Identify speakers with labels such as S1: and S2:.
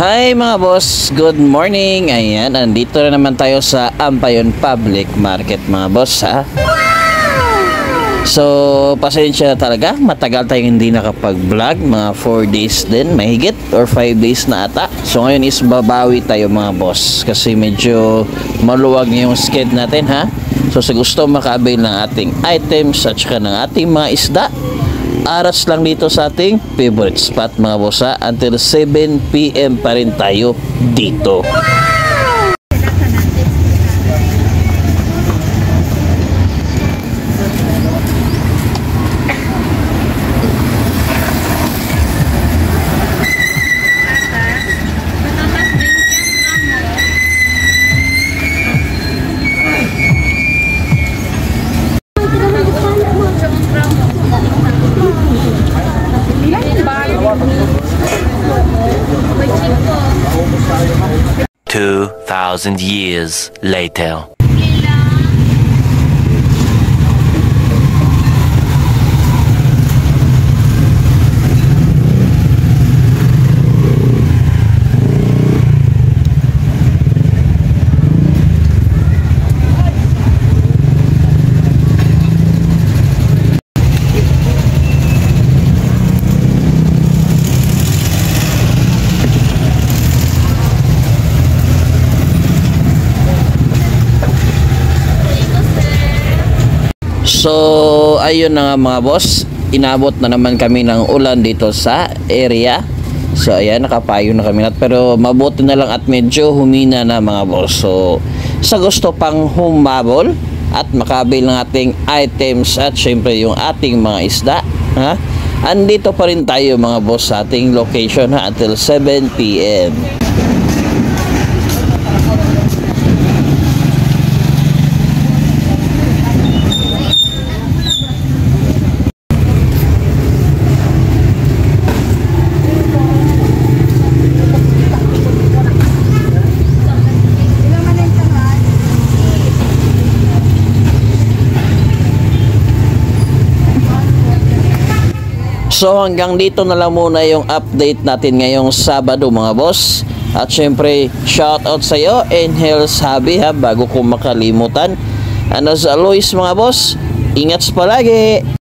S1: Hi mga boss, good morning. Ayan, andito na naman tayo sa Ampayon Public Market mga boss ha. So, pasensya na talaga, matagal tayong hindi nakapag-vlog, mga 4 days din, mahigit or 5 days na ata. So ngayon is babawi tayo mga boss kasi medyo maluwag yung sked natin ha. So sa gusto maka-avail ng ating items at saka ng ating mga isda, aras lang dito sa ating favorite spot mga boss ha. Until 7 PM pa rin tayo dito.
S2: Two 2,000 years later.
S1: So, ayun na nga mga boss, inabot na naman kami ng ulan dito sa area. So, ayan, nakapayo na kami. Pero mabuti na lang at medyo humina na mga boss. So, sa gusto pang humabol at makabil ng ating items at syempre yung ating mga isda, ha? Andito pa rin tayo mga boss sa ating location ha, until 7 PM. So hanggang dito na lang muna yung update natin ngayong Sabado mga boss. At syempre shoutout sa iyo and Hell's Hobby ha, bago ko makalimutan. And as always mga boss, ingat palagi.